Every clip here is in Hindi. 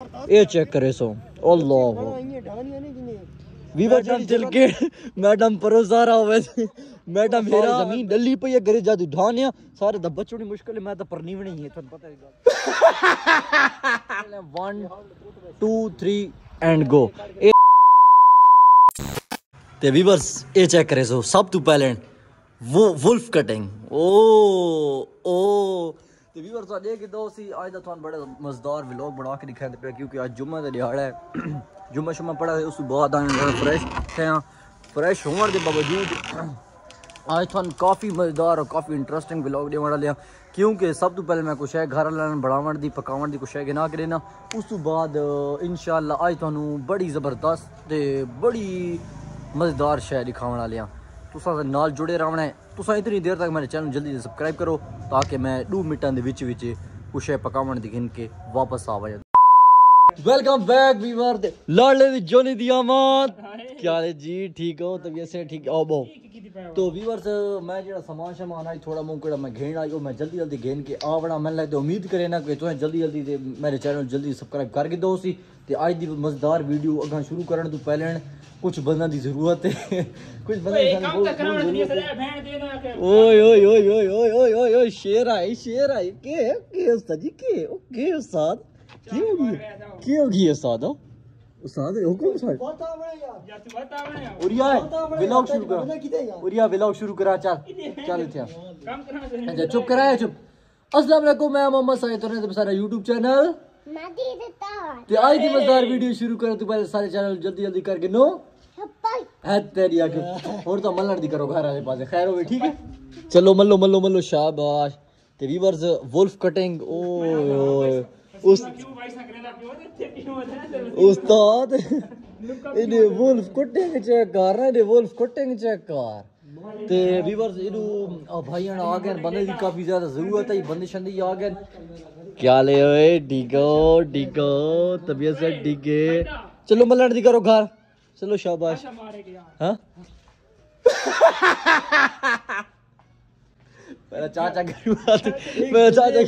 ये चेक करे सो अल्लाह वीवर जन दिल के मैडम परोसारा होवे मैडम मेरा जमीन डली पई है घरे जादू ढानिया सारे दा बचोनी मुश्किल है मैं तो परनी भी नहीं है तुम पता है 1 2 3 एंड गो ते वीवर्स ये चेक करे सो सब तो पहले वो वुल्फ कटिंग ओ ते वीवर साडे के दो सी आज दा थान बड़ा मजेदार व्लॉग बना के दिखाते पे क्योंकि आज जुम्मा दा दिहाड़ा है जुम्मा शुम्मा पड़ा है उस बाद आए फ्रेश होने के बावजूद आज थान काफ़ी मजेदार और काफ़ी इंटरेस्टिंग व्लॉग दे लिया क्योंकि सब तो पहले मैं कुछ है घर वाले बनावन दी पकावन दी कुछ है गिना के देना उस तो बाद इंशाल्लाह आज थानू बड़ी ज़बरदस्त ते बड़ी मजेदार शय दिखाने वाले तुसा नाल जुड़े रहना है तुसा इतनी देर तक मेरे चैनल जल्दी से सब्सक्राइब करो ताकि मैं 2 मिनटां दे विच कुछ पकावन दी गिन के वापस आवा जाए। वेलकम बैक वीवर लाडले दी जोनी दी आमद क्या है जी ठीक हो तबीयत से ठीक आओ बो तो वीवर्स मैं जेड़ा सामान आई थोड़ा मुंह मैं घेन आई मैं जल्दी घेन के आवना मैंने लगता उम्मीद करे ना कि तुसें जल्दी ते मेरे चैनल जल्दी सब्सक्राइब करके दो सी ते आज दी मजेदार वीडियो अगा शुरू करने तो पहले कुछ बंदा दी जरूरत है कुछ बंदा ओए ओए ओए ओए ओए ओए ओए ओए शेर आई के उस्ताद जी के उस्ताद की होगी उस्ताद उस्ताद हुकुम उस्ताद उरिया व्लॉग शुरू कर उरिया व्लॉग शुरू करा चल अच्छा चुप कराया चुप अस्सलाम वालेकुम मैं मोहम्मद साहिद तो ने सारा YouTube चैनल ते आज दी मजेदार वीडियो शुरू कर तो पहले सारे चैनल जल्दी करके नो है तेरी आके और तो मल्लड़ दी करो घर वाले पास खैर हो ठीक है चलो मल्लो शाबाश ते व्यूअर्स वुल्फ कटिंग ओए उस्ताद इने वुल्फ कटिंग चेक कर रहे वुल्फ कटिंग चेक कर ते व्यूअर्स इनु भाईयां आ गए बंदे दी काफी ज्यादा जरूरत है बंदे शंदी आ गए क्या ले ओए डिगो तबीयत से डिगे चलो मल्लड़ दी करो घर चलो शाबाश हाँ मेरा चाचा मेरा चाचा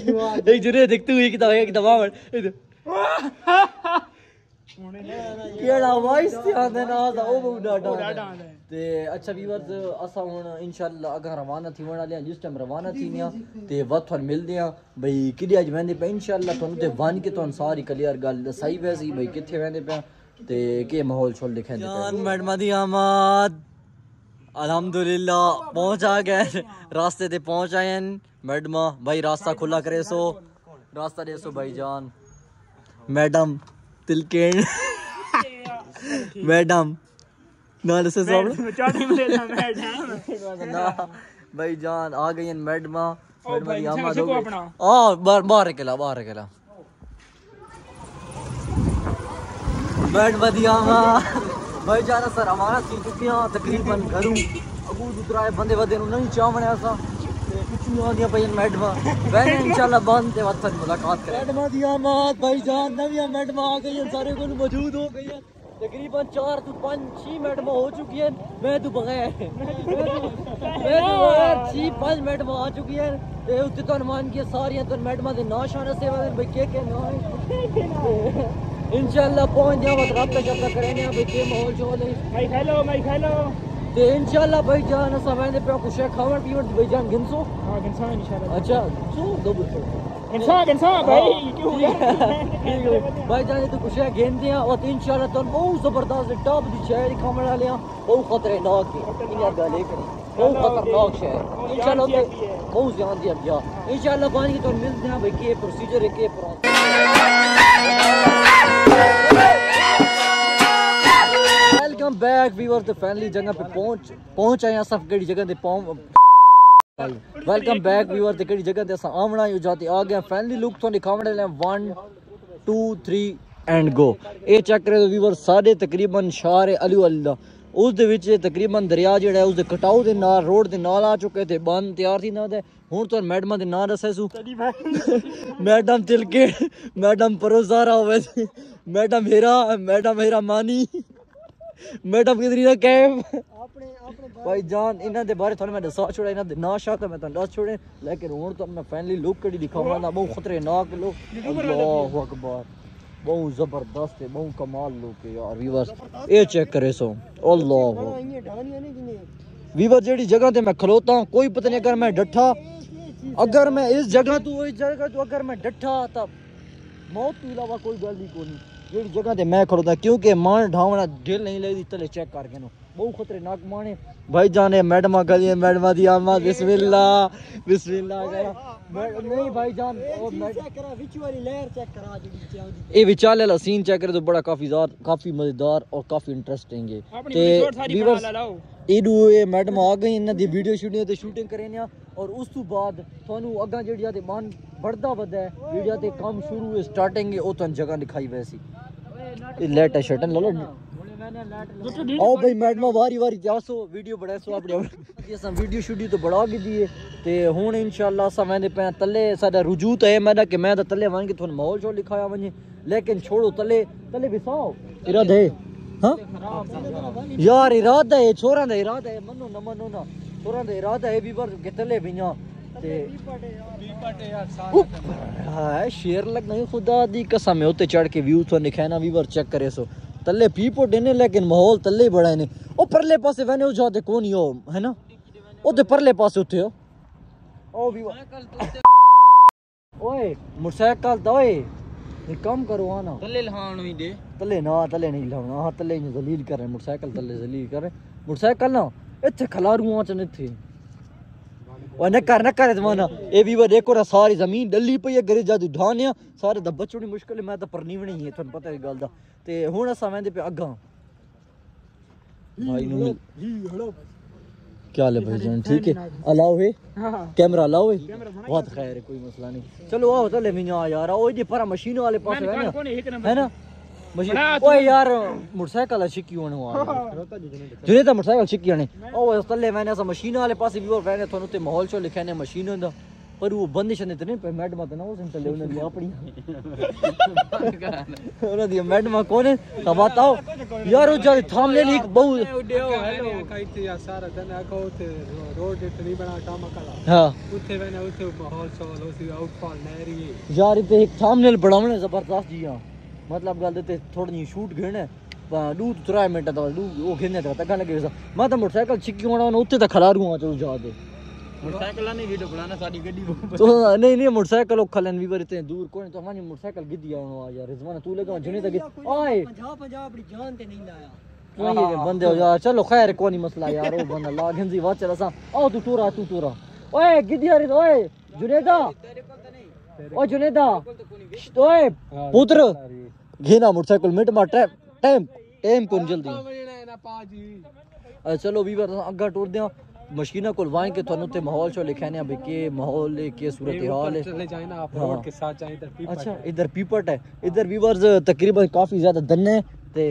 एक जुरे देखते हुए कि दवा केड़ा वॉइस ते आंदे ना दा ओ डाडा ते अच्छा व्यूअर्स असा हुन इंशाल्लाह अगर रवाना थी वण आले जिस टाइम रवाना थी निया ते वत थन मिलदे आ भाई किदे अज वेंदे पे इंशाल्लाह थन ते वन के थन सारी क्लियर गल दसाई वैसी भाई किथे वेंदे पे ते के माहौल छोल दिखांदे पे जान मैडम दी आमद अल्हम्दुलिल्लाह पहुंच आ गए रास्ते ते पहुंच आए मैडम भाई रास्ता खुला करे सो रास्ता दे सो भाई जान मैडम तिलकेन मैडम ना से ना भाई जान आ गई मैडम दी आमद हो गई बाहर अकेला मैडम दी आमद भाई जाना सर हमारा सी चुकियां तकरीबन घरों अगू दुतराए बंदे वदे नहीं चावने ऐसा पिछू आ गया भाई मैडम वैसे इंशाल्लाह बंद ते वक्त मुलाकात करें मैडम दी आमद भाई जान नवी मैडम आ गई सारे को मौजूद हो गई है तकरीबन 4 तो 5 6 मैडम हो चुकी है मैं तो बगैर 6-5 मैडम आ चुकी है ते उत्ते तो मान के सारियां तो मैडम दे ना शान सेवा भाई के ना इंशाल्लाह पहुंच जाओ रब्ता शब्दा करेंगे भाई के माहौल चोल है भाई खेलो ते इंशाल्लाह भाई जान असा वेंदे पे कुछ खावन पीवन भाई जान गिनसो हां गिनसा इंशाल्लाह अच्छा सो दो गिनसा भाई क्यों भाई जान तो कुछ गिनदे हैं और इंशाल्लाह तो बहुत जबरदस्त टॉप दी शहर खावन वाले बहुत खतरनाक है इन गल है बहुत खतरनाक शहर इंशाल्लाह बहुत ज्यादा दिया गया इंशाल्लाह पानी की तो मिलते हैं भाई के प्रोसीजर है के welcome back viewers the family जगह पे पहुंच आए सब केड़ी जगह ते वेलकम बैक व्यूअर्स द केड़ी जगह ते अस आमना ही जाते आ गए फैमिली लुक तो दिखावने ले 1 2 3 एंड गो ए चेक करे व्यूअर्स सारे तकरीबन शार अली अल्लाह उस दे विच तकरीबन दरिया जेड़ा है उस दे कटाऊ दे नाल रोड दे नाल आ चुके थे बंद तैयार थी ना दे हुन तो मैडम दे नाम दसे सु मैडम तिलके मैडम परोसारा होवे मैडम हेरा मानी मैडम किधरी ना कैम भाई जान इन्हां दे बारे थोड़े मैं दसा छोड़ा इन्हां दे ना शाता मैं तन दस छोड़े लेकिन हुन तो अपना फैमिली लुक कड़ी दिखावा ना बहुत खतरनाक लोग अल्लाहु अकबर बहुत जबरदस्त है, बहुत कमाल लोग है यार व्यूअर्स। ये चेक करे सो अल्लाह व्यूअर जेडी जगह ते मैं खलोता हूं कोई पता नहीं, अगर मैं डठा, अगर मैं इस जगह तो इस जगह तो अगर मैं डठा तब मौत तो इलावा कोई गल ही कोनी जेडी जगह ते मैं खलोता, क्योंकि मान ढावना दिल नहीं लगदी तले चेक करके नो बहुत खतरनाक माने भाई जाने मैडमा गलियां मैडमा दी आमद बिस्मिल्लाह बिस्मिल्लाह करा नहीं भाई जान चेक करा विच वाली लेयर चेक करा जो नीचे आउंदी ए विचाले वाला सीन चेक करे तो बड़ा काफी मजेदार और काफी इंटरेस्टिंग है ते व्यूअर्स इडू ए मैडम आ गई इन्हां दी वीडियो शूटिंग करेने और उस तो बाद थानू अगा जेड़ी ते मन बढ़दा वदा है वीडियो ते काम शुरू है स्टार्टिंग है ओ तन जगह दिखाई वैसी लेट शटन लो आओ भाई मैडम वारी जासो वीडियो बड़ा सो अपने असा वीडियो शूडियो तो बड़ा गी दी है ते हुन इंशाल्लाह असा वेंदे पे तले साडा रुजू तो है मैंने कि मैं तले वन के थोन माहौल शो लिखाया वने लेकिन छोड़ो तले बिसाओ इरादा है हां यार इरादा है छोरा दा इरादा है मनो न मनो ना छोरा दा इरादा है भी पर के तले बिया ते हां शेर लग नहीं खुदा दी कसम है उते चढ़ के व्यू तो दिखाना व्यूअर चेक करे सो तले पीपो देने लेकिन माहौल तले ही बड़ा है ओ परले पासे वेने ओ जाते कोन ही हो है ना ओते परले पासे उठे हो ओ भी ओए मोटरसाइकिल तो ओए एक काम करो आना तले लहान हुई दे तले नहीं लाना हां तले नहीं जलील कर मोटरसाइकिल तले जलील कर मोटरसाइकिल ना इथे खलारूआं च इथे और न कर जमाना ए भी वो देखो ना सारी जमीन डली पई है गरे जादू ढानिया सारे दा बचोनी मुश्किल है मैं तो परनी भी नहीं है तुम पता है गल दा ते हुन असा वेंदे पे अगा भाई नु क्या ले भाई जान ठीक है अलाओ है कैमरा अलाओ है बहुत खैर है कोई मसला नहीं चलो आओ चले मियां यार ओ ये पर मशीन वाले पास है ना मशीन ओए यार मोटरसाइकिल छिकी होने वाला जुने ता मोटरसाइकिल छिकी आने ओ तले मैंने ऐसा मशीन वाले पास भी और मैंने थोनु ते माहौल शो लिखा ने मशीन होंदा पर वो बंदिश ने ते पे मैडम तो ना उस तले उन्हें लिया अपनी उन्हें दी मैडम कौन है तब बताओ यार वो जल्दी थामने ली बहुत हेलो काइते या सारा दिन आको ते रोड इतनी बड़ा काम कला हां उथे मैंने उथे माहौल शो होसी आउटफॉल नहरी यार इते एक थामनेल बढ़ावने जबरदस्त जी हां मतलब गल देते थोड़ी शूट घेने 2-3 मिनट तो वो घेने तक लगे मैं तो मोटरसाइकिल छिकी होना उत्ते तक खलारू आ चलो जा दे मोटरसाइकिल ने वीडियो बनाना साडी गड्डी तो नहीं मोटरसाइकिल खलन भी बर इतने दूर कोई तो हमारी मोटरसाइकिल गिद्दी आ यार रिजवान तू लगा जने तक ओए 50 अपनी जान ते नहीं लाया वही बंदे हो यार चलो खैर कोई नहीं मसला यार वो बंदा ला गंजी वा चल सा आओ तू टूरा ओए गिद्दी आ रे ओए जुनेदा ओ जुनेदा ओए पुत्र घेना मोटरसाइकिल मिट मा टाइम कौन जल्दी चलो भी अग्गा टूर दिया मशीना को वाई के थोनु ते माहौल शो लिखाने अभी के माहौल है के सूरत हाल है चले जाए ना आप रोड के साथ जाए इधर पीपट अच्छा इधर पीपट है इधर व्यूअर्स तकरीबन काफी ज्यादा दन्ने ते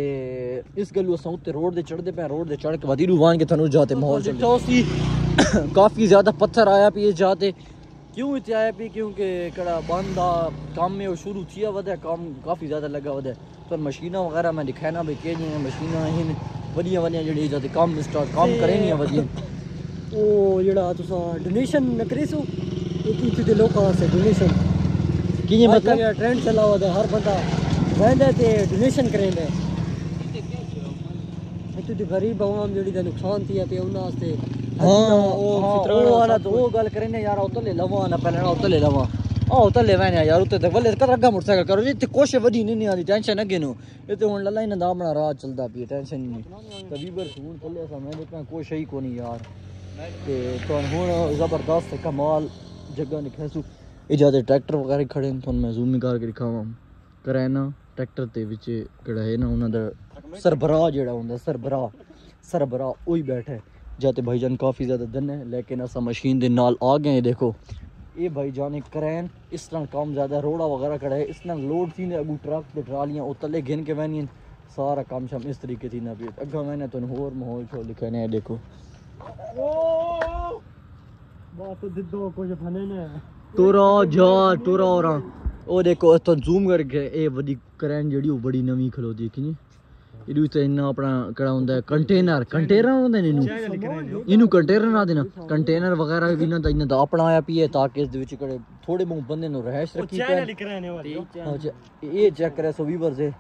इस गलू अस उत्ते रोड दे चढ़दे पे रोड दे चढ़ के वदीरू वाई के थोनु जाते माहौल शो काफी ज्यादा पत्थर आया पे जाते क्यों इतने आया पी क्योंकि कड़ा बंदा काम में शुरू किया वदा काम काफ़ी ज़्यादा लगा वदा तो मशीना वगैरह मैं दिखाना भाई के नहीं मशीना हैं वडिया जड़ी जाते काम स्टार्ट काम करें नहीं वडिया ओ जड़ा तुसा डोनेशन न करे सो इतने ते लोकां से डोनेशन की मतलब ट्रेंड चला वदा हर बंदा वेंदे ते डोनेशन करेंदे इतने ते गरीब आवाम जड़ी दा नुकसान थिया पे उना वास्ते हां ओ वाला तो वो गल करने यार उतले लवा ना पहले ना उतले लवा ओ उतले वेने यार उते तक वले कर अगा मोटरसाइकिल करो जी कोश वडी नहीं आनी टेंशन अगे नो ये तो हुन लला इन दा अपना राह चलदा पी टेंशन नहीं कभी बर सुन तले समय देखा कोश ही कोनी यार ते तो हुन जबरदस्त कमाल जगह निखसु इजादे ट्रैक्टर वगैरह खड़े तो मैं जूम करके दिखावा करैना ट्रैक्टर ते विच केड़ा है ना उना दा सरबराह जेड़ा हुंदा सरबराह ओही बैठा है जाते भाईजान काफ़ी ज़्यादा दिन है लेकिन असा मशीन दे नाल आ गए देखो ये भाईजान क्रैन इस तरह काम ज़्यादा रोड़ा वगैरह खड़ा है इस तरह लोड थी अगू ट्रक ते ट्रालियां उतले गिन के वैनियन सारा काम शाम इस तरीके थी ना भी अगर मैंने तो होर माहौल शो लिखे ने देखो बात दिदो कुछ फने ने टुरा और ओ देखो तो जूम करके ए बड़ी क्रैन जेडी बड़ी नवी खलोदी कि ਇਹਨੂੰ ਤੇ ਇੰਨਾ ਆਪਣਾ ਕਿਹੜਾ ਹੁੰਦਾ ਕੰਟੇਨਰ ਹੁੰਦੇ ਨੇ ਇਹਨੂੰ ਕੰਟੇਨਰ ਨਾ ਦੇਣਾ ਕੰਟੇਨਰ ਵਗੈਰਾ ਵੀ ਇਹਨਾਂ ਦਾ ਆਪਣਾ ਆਇਆ ਪੀਏ ਤਾਂ ਕਿ ਇਸ ਦੇ ਵਿੱਚ ਕਿਹੜੇ ਥੋੜੇ ਬਹੁਤ ਬੰਦੇ ਨੂੰ ਰਹਿਸ਼ ਰੱਖੀ ਪੈ ਅੱਛਾ ਇਹ ਚੈੱਕ ਕਰੇ 120 ਦੇ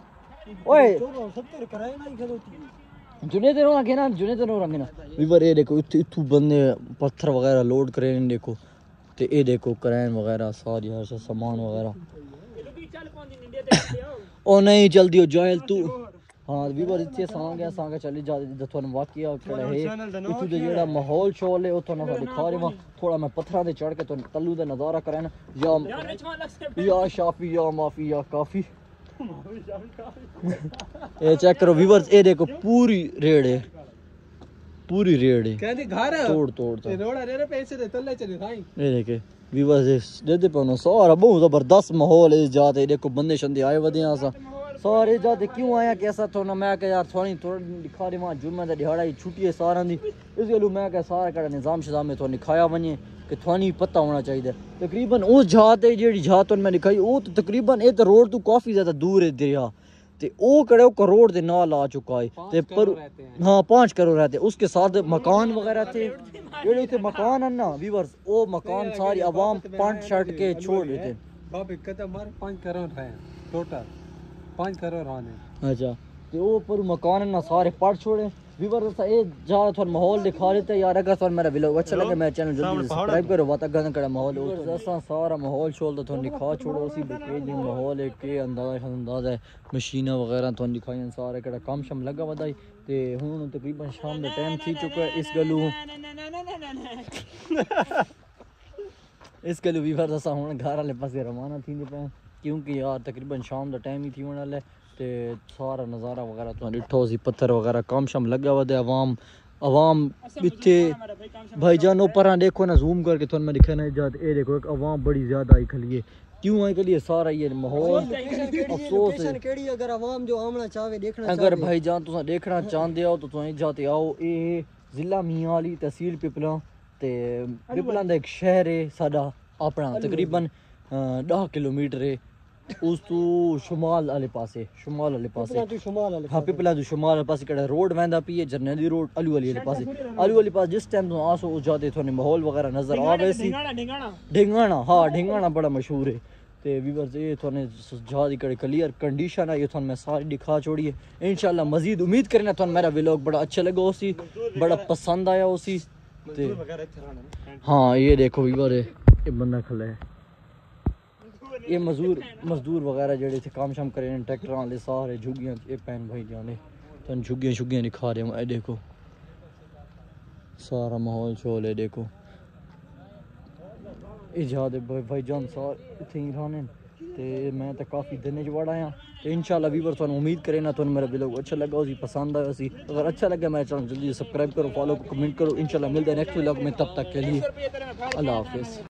ਓਏ 70 ਕਰਾਏ ਨਾ ਖਲੋਤੀ जुने दिनों आगे ना वीवर ये देखो इतू बंदे पत्थर वगैरह लोड करे देखो ते ये देखो करैन वगैरह सारी हर सामान वगैरह ओ नहीं जल्दी हो जायल तू हाँ वीवर इतने सांगे चली जा थोन वाकया केड़ा है इतू दे जेड़ा माहौल शोल है ओ थोन दिखा रहा थोड़ा मैं पत्थरां दे चढ़ के तो तल्लू दा नजारा करैन या शाफी या माफी या काफी ये चेक करो व्यूअर्स ये देखो पूरी रेड है कहती घर तोड़ ते रोड़ा रे पैसे दे तल्ले चले खाई ये देखे व्यूअर्स दे दे पनो सारा बहुत जबरदस्त माहौल है जाते देखो बंदे शंदे आए वदे आसा सारे जाते क्यों आया कैसा तो ना मैं कह यार थोड़ी दिखा रही वहां जुम्मे दा दिहाड़ा ही छुट्टी है सारा दी इस गलू मैं कह सारा कड़ा निजाम शिजाम में तो दिखाया वने कि थानी पता होना चाहिए तकरीबन उस जहाज जेडी जहाज मैं दिखाई वो तो तकरीबन ये तो रोड तो काफी ज्यादा दूर है दरिया ते ओ कड़े करोड़ दे नाल आ चुका है ते पर हाँ 5 करोड़ रहते उसके साथ मकान वगैरह थे जेडे इथे मकान है ना व्यूअर्स वो मकान सारी आवाम पंट शर्ट के छोड़ देते बाप कदम मार 5 करोड़ है टोटल 5 करोड़ आने अच्छा ते वो पर मकान है ना सारे पट छोड़े व्यूअर्स ये जहाँ थोड़ा माहौल दिखा देते यार अगर थोड़ा मेरा व्लॉग अच्छा लगे मेरे चैनल जल्दी सब्सक्राइब करो बात गंदा कड़ा माहौल है सारा माहौल शोल तो थोड़ा दिखा छोड़ो उसी बेके माहौल है के अंदाजा है मशीना वगैरह थोड़ा दिखाई सारे कड़ा काम शम लगा वदाई ते हुन तकरीबन शाम दा टाइम थी चुका है इस गलू व्यूअर्स असा हुन घर वाले पासे रवाना थींदे पे क्योंकि यार तकरीबन शाम दा टाइम ही थी होने वाला ते सारा नज़ारा वगैरह तो डिठो सी पत्थर वगैरह काम शम लगा हुआ है अवाम इतने भाईजान ऊपर देखो ना जूम करके थोड़ा मैं दिखाना जात ये देखो एक अवाम बड़ी ज्यादा आई खली है क्यों आई खली है सारा ये माहौल अफसोस है केड़ी अगर अवाम जो आमना चाहे देखना अगर भाईजान तुसा देखना चाहते हो तो तुम जाते आओ ये जिला मियां वाली तहसील पिपला ते पिपला दा एक शहर है साडा अपना तकरीबन 10 किलोमीटर है उस तू शुमाल वाले पासे हाँ पिपला तू शुमाल वाले पासे कड़ा रोड वेंदा पी है जरनैली रोड आलू वाली पास जिस टाइम तो आसो उस जाते थोने माहौल वगैरह नजर आ रहे सी ढिंगाना हाँ ढिंगाना बड़ा मशहूर है ते व्यूअर्स ये थोने जहाज कड़े क्लियर कंडीशन है ये थोने मैं सारी दिखा छोड़ी है इंशाल्लाह मजीद उम्मीद करना थोने मेरा व्लॉग बड़ा अच्छा लगा उसी बड़ा पसंद आया उसी हाँ ये देखो व्यूअर है ये बंदा खड़ा है ये मजदूर वगैरह जेडे थे काम शाम करे ट्रैक्टर वाले सारे झुग्गियां ये पैन भाई जाने तो झुग्गियां दिखा रहे हैं देखो सारा माहौल शोल है देखो ये जाद भाईजान सारे इतने ही रहने ते मैं तो काफ़ी दिन च बड़ा आया तो इंशाल्लाह व्यूअर तुहानू उम्मीद करे ना तुहानू मेरा व्लॉग अच्छा लगा उसी पसंद आया उसी अगर अच्छा लगा मेरे चैनल जल्दी सब्सक्राइब करो फॉलो कमेंट करो इंशाल्लाह मिलते हैं नेक्स्ट व्लॉग में तब तक के लिए अल्लाह हाफिज़।